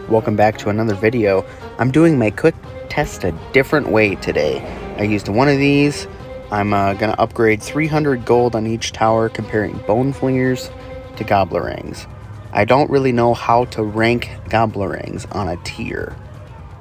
Welcome back to another video. I'm doing my quick test a different way today. I used one of these. I'm going to upgrade 300 gold on each tower, comparing bone flingers to Goblirangs. I don't really know how to rank Goblirangs on a tier.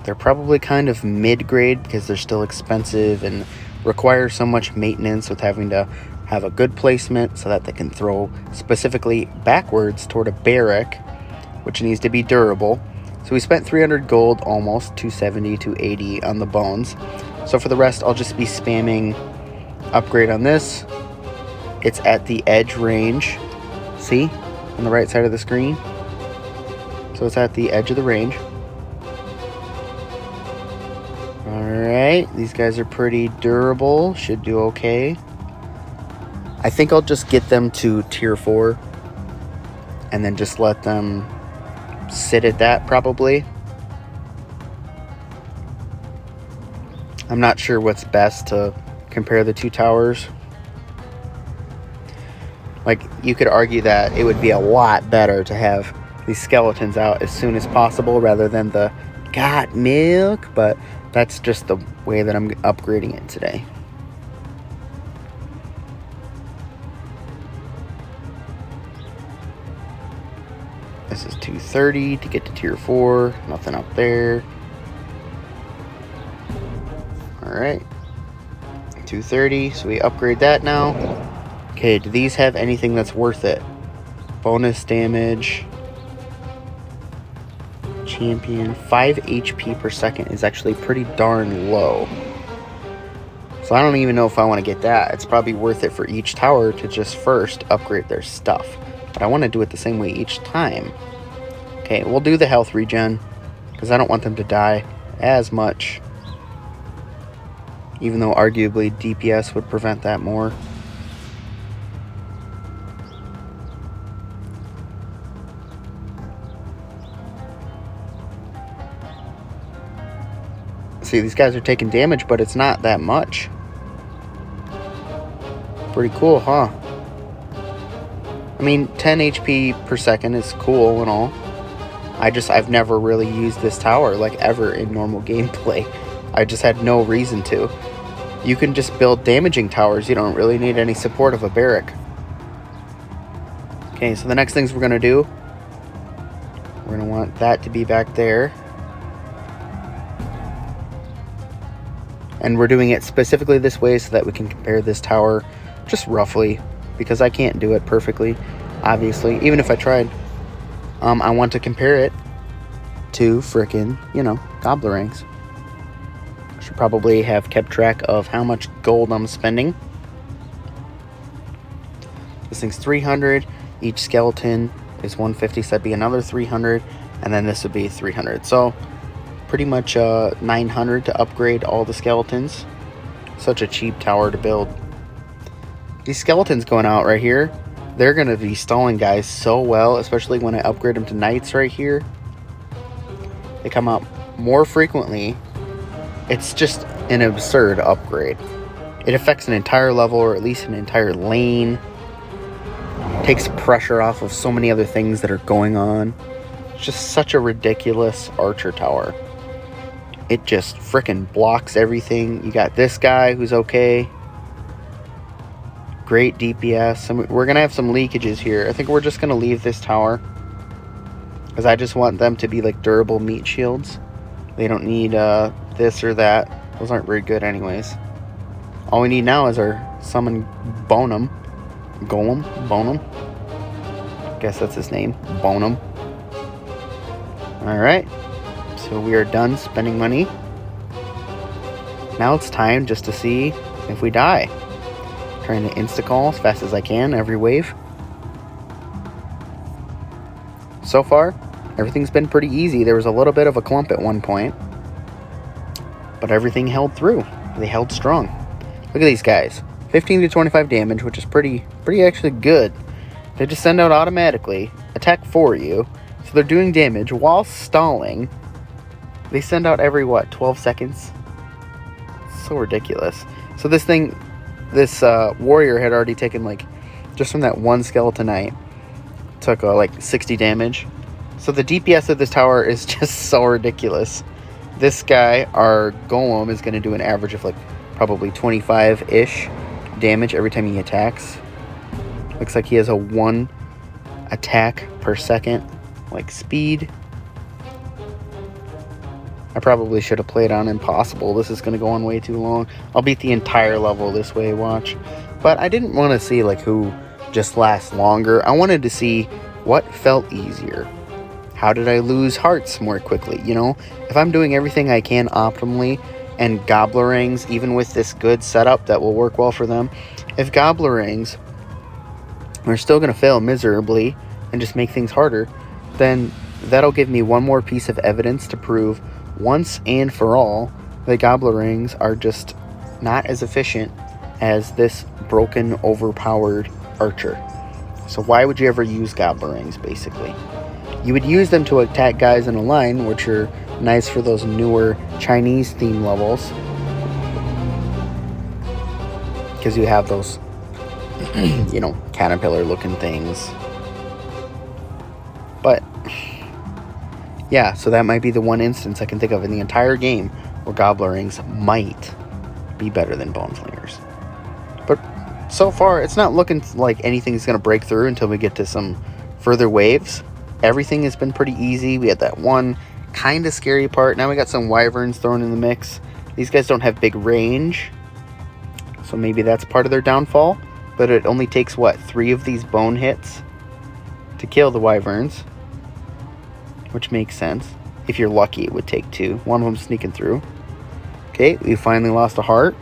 They're probably kind of mid-grade because they're still expensive and require so much maintenance with having to have a good placement so that they can throw specifically backwards toward a barrack, which needs to be durable. So we spent 300 gold, almost 270, 280 on the bones. So for the rest, I'll just be spamming upgrade on this. It's at the edge range. See? On the right side of the screen. So it's at the edge of the range. Alright, these guys are pretty durable. Should do okay. I think I'll just get them to tier 4. And then just let them sit at that probably. I'm not sure what's best to compare the two towers. Like, you could argue that it would be a lot better to have these skeletons out as soon as possible rather than the got milk, but that's just the way that I'm upgrading it today. This is 230 to get to tier 4. Nothing up there. Alright. 230. So we upgrade that now. Okay, do these have anything that's worth it? Bonus damage. Champion. 5 HP per second is actually pretty darn low. So I don't even know if I want to get that. It's probably worth it for each tower to just first upgrade their stuff. But I want to do it the same way each time. Okay, we'll do the health regen, because I don't want them to die as much. Even though arguably DPS would prevent that more. See, these guys are taking damage, but it's not that much. Pretty cool, huh? I mean, 10 HP per second is cool and all. I've never really used this tower, like, ever in normal gameplay. I just had no reason to. You can just build damaging towers. You don't really need any support of a barrack. Okay, so the next things we're going to do, we're going to want that to be back there. And we're doing it specifically this way so that we can compare this tower just roughly, because I can't do it perfectly, obviously, even if I tried. I want to compare it to frickin', Goblirangs. Should probably have kept track of how much gold I'm spending. This thing's 300. Each skeleton is 150, so that'd be another 300. And then this would be 300. So pretty much 900 to upgrade all the skeletons. Such a cheap tower to build. These skeletons going out right here, they're going to be stalling guys so well, especially when I upgrade them to knights right here. They come out more frequently. It's just an absurd upgrade. It affects an entire level, or at least an entire lane. Takes pressure off of so many other things that are going on. It's just such a ridiculous archer tower. It just frickin' blocks everything. You got this guy who's okay. Great DPS. We're going to have some leakages here. I think we're just going to leave this tower, because I just want them to be like durable meat shields. They don't need this or that. Those aren't very good anyways. All we need now is our summon Golem. Guess that's his name. Bonum. Alright. So we are done spending money. Now it's time just to see if we die. Trying to insta-call as fast as I can every wave. So far, everything's been pretty easy. There was a little bit of a clump at one point, but everything held through. They held strong. Look at these guys. 15 to 25 damage, which is pretty actually good. They just send out automatically, attack for you, so they're doing damage while stalling. They send out every, 12 seconds? So ridiculous. So this warrior had already taken, just from that one skeleton knight, took, 60 damage. So the DPS of this tower is just so ridiculous. This guy, our golem, is going to do an average of like probably 25-ish damage every time he attacks. Looks like he has a 1 attack per second, like speed. I probably should have played on impossible. This is going to go on way too long. I'll beat the entire level this way, watch. But I didn't want to see like who just lasts longer. I wanted to see what felt easier. How did I lose hearts more quickly? You know, if I'm doing everything I can optimally, and Goblirangs, even with this good setup that will work well for them, if Goblirangs are still going to fail miserably and just make things harder, then that'll give me one more piece of evidence to prove once and for all that Goblirangs are just not as efficient as this broken, overpowered archer. So why would you ever use Goblirangs, basically? You would use them to attack guys in a line, which are nice for those newer Chinese theme levels, because you have those, you know, caterpillar looking things. But yeah, so that might be the one instance I can think of in the entire game where Goblirangs might be better than Boneflingers. But so far, it's not looking like anything's going to break through until we get to some further waves. Everything has been pretty easy. We had that one kind of scary part. Now we got some wyverns thrown in the mix. These guys don't have big range, so maybe that's part of their downfall. But it only takes, what, 3 of these bone hits to kill the wyverns, which makes sense. If you're lucky, it would take 2. One of them sneaking through. Okay, we finally lost a heart.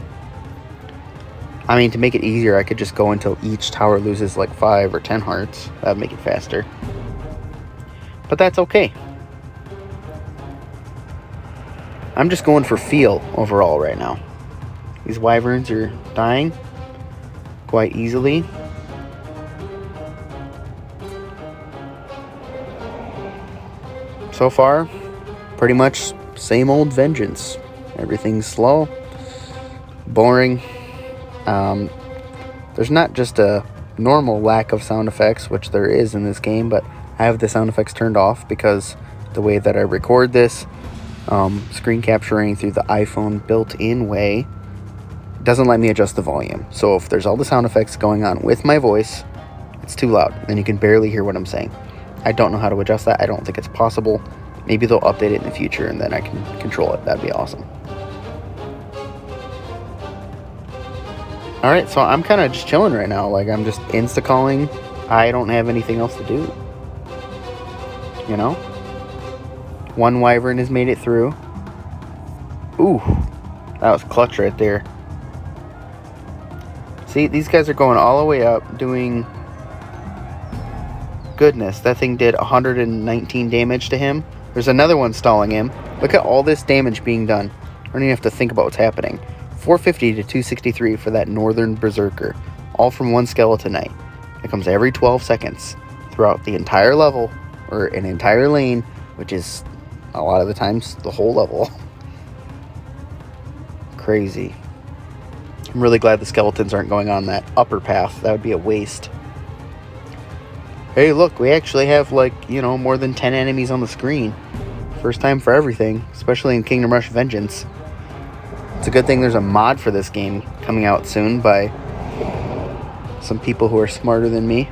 I mean, to make it easier, I could just go until each tower loses like 5 or 10 hearts. That would make it faster. But that's okay. I'm just going for feel overall right now. These wyverns are dying quite easily. So far, pretty much same old vengeance. Everything's slow, boring. There's not just a normal lack of sound effects, which there is in this game, but I have the sound effects turned off because the way that I record this, screen capturing through the iPhone built-in way, doesn't let me adjust the volume. So if there's all the sound effects going on with my voice, it's too loud, and you can barely hear what I'm saying. I don't know how to adjust that. I don't think it's possible. Maybe they'll update it in the future, and then I can control it. That'd be awesome. Alright, so I'm kind of just chilling right now. Like, I'm just insta-calling. I don't have anything else to do. You know? One wyvern has made it through. Ooh, that was clutch right there. See, these guys are going all the way up, doing... Goodness, that thing did 119 damage to him. There's another one stalling him. Look at all this damage being done. I don't even have to think about what's happening. 450 to 263 for that northern berserker. All from one skeleton knight. It comes every 12 seconds throughout the entire level, or an entire lane, which is a lot of the times the whole level. Crazy. I'm really glad the skeletons aren't going on that upper path. That would be a waste. Hey, look, we actually have, like, you know, more than 10 enemies on the screen. First time for everything, especially in Kingdom Rush Vengeance. It's a good thing there's a mod for this game coming out soon by some people who are smarter than me,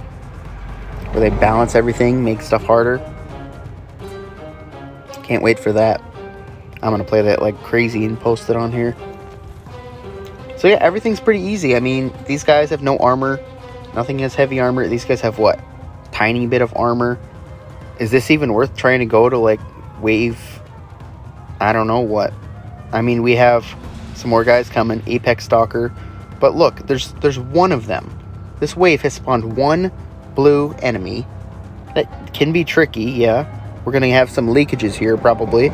where they balance everything, make stuff harder. Can't wait for that. I'm going to play that like crazy and post it on here. So yeah, everything's pretty easy. I mean, these guys have no armor. Nothing has heavy armor. These guys have what? Tiny bit of armor. Is this even worth trying to go to like wave? I don't know what. I mean, we have some more guys coming. Apex Stalker. But look, there's one of them. This wave has spawned one blue enemy. That can be tricky, yeah. We're going to have some leakages here, probably.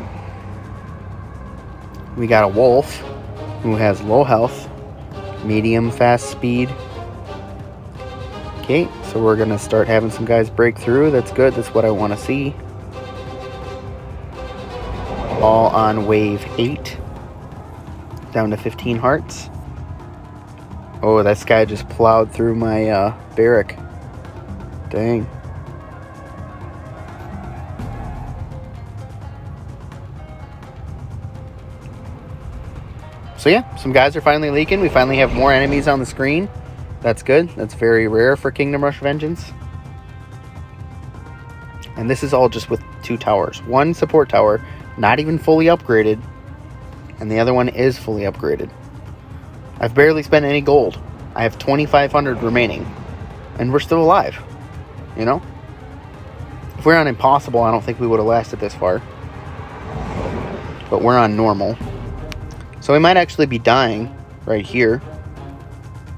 We got a wolf who has low health, medium fast speed. Okay, so we're going to start having some guys break through. That's good. That's what I want to see. All on wave 8. Down to 15 hearts. Oh, that guy just plowed through my barrack. Dang. So yeah, some guys are finally leaking. We finally have more enemies on the screen. That's good. That's very rare for Kingdom Rush Vengeance. And this is all just with 2 towers. One support tower, not even fully upgraded, and the other one is fully upgraded. I've barely spent any gold. I have 2,500 remaining, and we're still alive, you know? If we're on Impossible, I don't think we would have lasted this far. But we're on Normal. So we might actually be dying right here,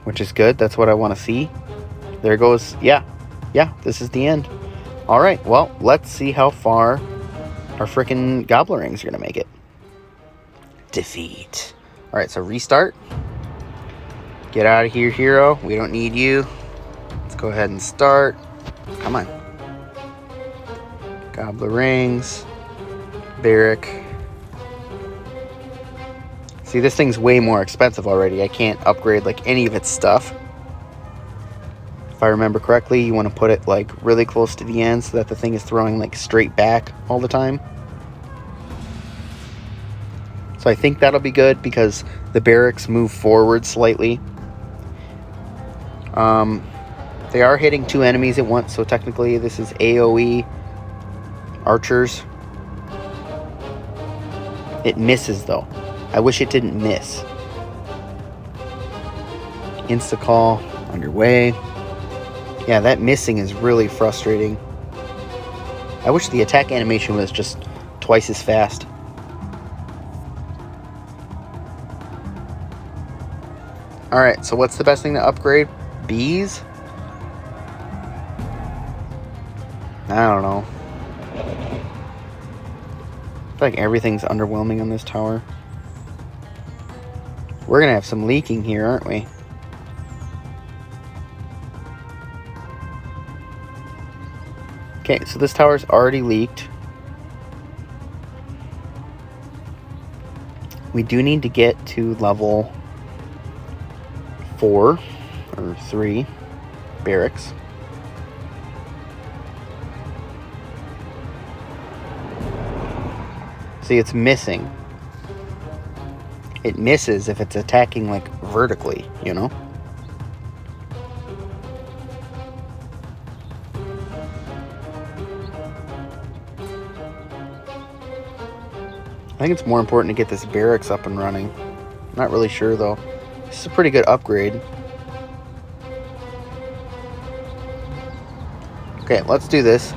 which is good. That's what I want to see. There goes, yeah, this is the end. All right, well, let's see how far our frickin' Goblirangs are going to make it. Defeat. All right, so restart. Get out of here, hero. We don't need you. Let's go ahead and start. Come on. Goblirangs. Barrack. See, this thing's way more expensive already. I can't upgrade, like, any of its stuff. If I remember correctly, you want to put it, like, really close to the end so that the thing is throwing, like, straight back all the time. So I think that'll be good because the barracks move forward slightly. They are hitting 2 enemies at once, so technically this is AoE archers. It misses, though. I wish it didn't miss. Insta-call underway. Yeah, that missing is really frustrating. I wish the attack animation was just twice as fast. Alright, so what's the best thing to upgrade? Bees? I don't know. I feel like everything's underwhelming on this tower. We're gonna have some leaking here, aren't we? Okay, so this tower's already leaked. We do need to get to level 4 or 3 barracks. See, it's missing. It misses if it's attacking, like, vertically, you know? I think it's more important to get this barracks up and running. Not really sure, though. This is a pretty good upgrade. Okay, let's do this.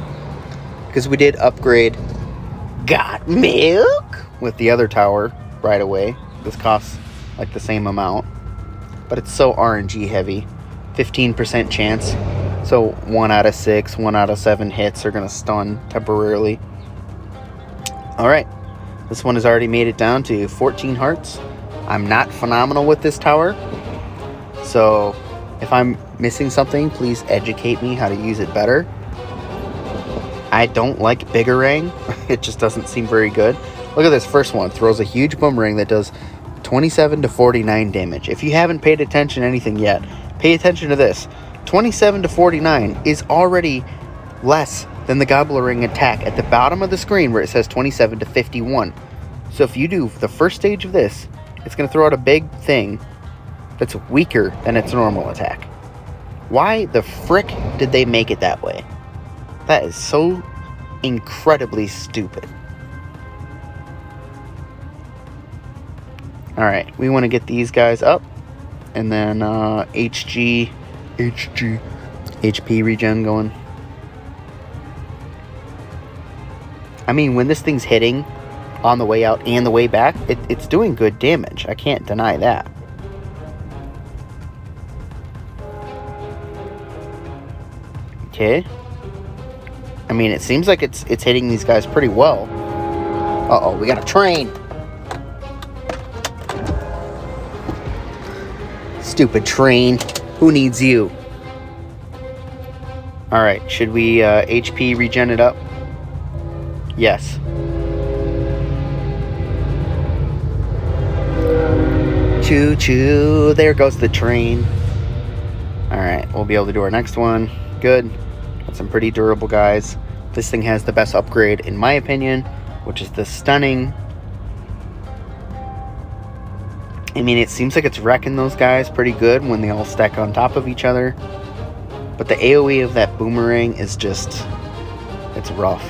Because we did upgrade Got Milk with the other tower right away. This costs like the same amount, but it's so RNG heavy. 15% chance. So 1 out of 6, 1 out of 7 hits are going to stun temporarily. Alright, this one has already made it down to 14 hearts. I'm not phenomenal with this tower, so if I'm missing something, please educate me how to use it better. I don't like Goblirangs. It just doesn't seem very good. Look at this first one. Throws a huge boomerang that does 27 to 49 damage. If you haven't paid attention to anything yet, pay attention to this. 27 to 49 is already less than the Gobliring attack at the bottom of the screen where it says 27 to 51. So if you do the first stage of this, it's going to throw out a big thing that's weaker than its normal attack. Why the frick did they make it that way? That is so incredibly stupid. Alright, we want to get these guys up. And then HP regen going. I mean, when this thing's hitting on the way out and the way back, it's doing good damage. I can't deny that. Okay. I mean, it seems like it's hitting these guys pretty well. Uh-oh, we got a train. Stupid train. Who needs you? Alright, should we HP regen it up? Yes. Choo-choo, there goes the train. Alright, we'll be able to do our next one. Good. Got some pretty durable guys. This thing has the best upgrade, in my opinion, which is the stunning I mean, it seems like it's wrecking those guys pretty good when they all stack on top of each other. But the AoE of that boomerang is just... it's rough.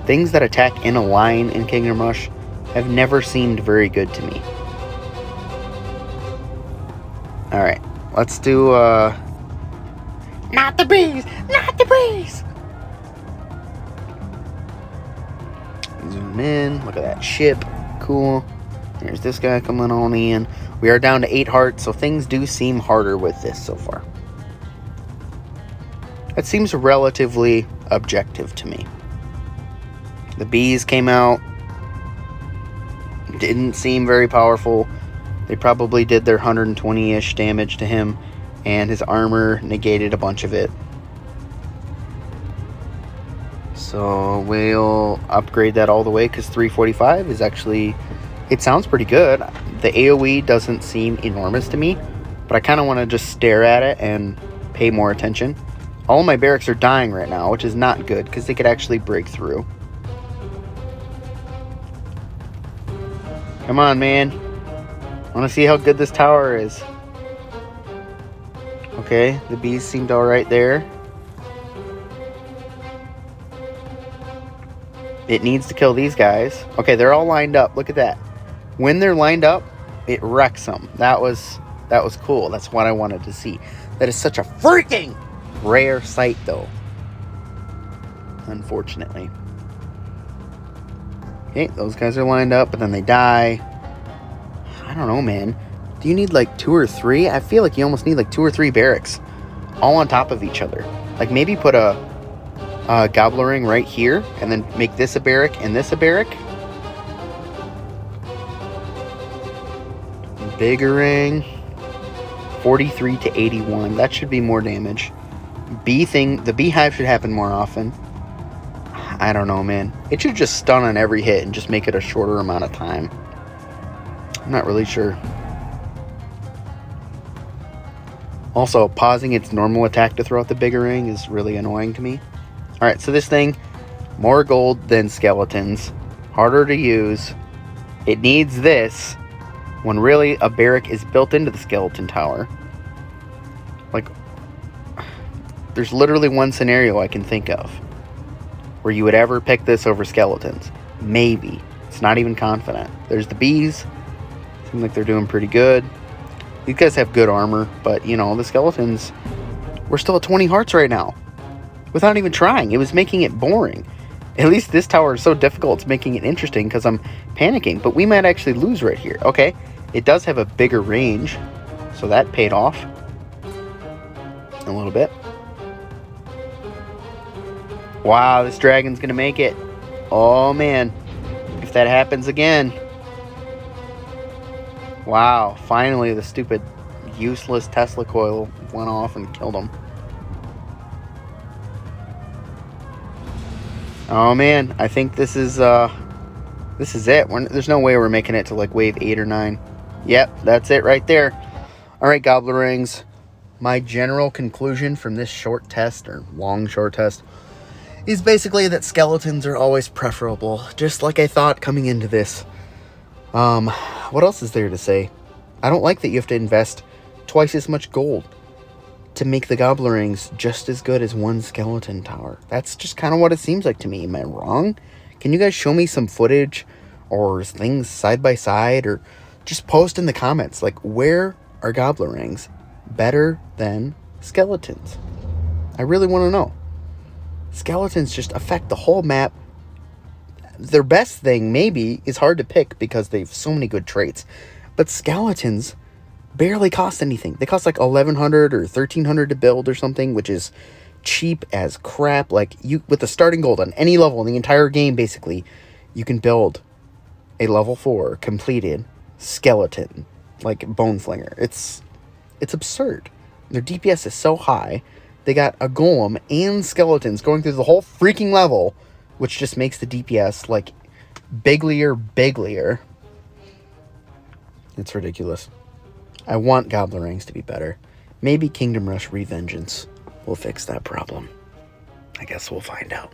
Things that attack in a line in Kingdom Rush have never seemed very good to me. Alright, let's do, not the bees! Not the bees! Zoom in, look at that ship. Cool. There's this guy coming on in. We are down to 8 hearts, so things do seem harder with this so far. That seems relatively objective to me. The bees came out. Didn't seem very powerful. They probably did their 120-ish damage to him, and his armor negated a bunch of it. So we'll upgrade that all the way, because 345 is actually... it sounds pretty good. The AoE doesn't seem enormous to me, but I kind of want to just stare at it and pay more attention. All my barracks are dying right now, which is not good, because they could actually break through. Come on, man. I want to see how good this tower is. Okay, the bees seemed alright there. It needs to kill these guys. Okay, they're all lined up. Look at that. When they're lined up, it wrecks them. That was cool. That's what I wanted to see. That is such a freaking rare sight, though. Unfortunately. Okay, those guys are lined up, but then they die. I don't know, man. Do you need like 2 or 3? I feel like you almost need like 2 or 3 barracks all on top of each other. Like maybe put a Gobliring right here, and then make this a barrack and this a barrack. Biggering. 43 to 81. That should be more damage. The beehive should happen more often. I don't know, man. It should just stun on every hit and just make it a shorter amount of time. I'm not really sure. Also, pausing its normal attack to throw out the Biggering is really annoying to me. Alright, so this thing, more gold than skeletons. Harder to use. It needs this when really a barrack is built into the skeleton tower. Like, there's literally one scenario I can think of where you would ever pick this over skeletons. Maybe. It's not even confident. There's the bees. Seem like they're doing pretty good. These guys have good armor, but, you know, the skeletons... we're still at 20 hearts right now. Without even trying. It was making it boring. At least this tower is so difficult, it's making it interesting because I'm panicking. But we might actually lose right here. Okay, it does have a bigger range, so that paid off a little bit. Wow, this dragon's going to make it. Oh, man. If that happens again. Wow, finally the stupid useless Tesla coil went off and killed him. Oh man, I think this is it. There's no way we're making it to like wave 8 or 9. Yep, that's it right there. Alright, Goblirangs. My general conclusion from this short test, or long short test, is basically that skeletons are always preferable. Just like I thought coming into this. What else is there to say? I don't like that you have to invest twice as much gold to make the Goblirangs just as good as one skeleton tower. That's just kind of what it seems like to me. Am I wrong? Can you guys show me some footage or things side by side, or just post in the comments, like, where are Goblirangs better than skeletons? I really want to know. Skeletons just affect the whole map. Their best thing, maybe, is hard to pick because they have so many good traits. But skeletons barely cost anything. They cost like 1,100 or 1,300 to build or something, which is cheap as crap. Like, you, with the starting gold on any level in the entire game, basically, you can build a level 4 completed skeleton, like Bone Flinger. It's absurd. Their DPS is so high. They got a golem and skeletons going through the whole freaking level, which just makes the DPS like biglier. It's ridiculous. I want Goblirangs to be better. Maybe Kingdom Rush Revengeance will fix that problem. I guess we'll find out.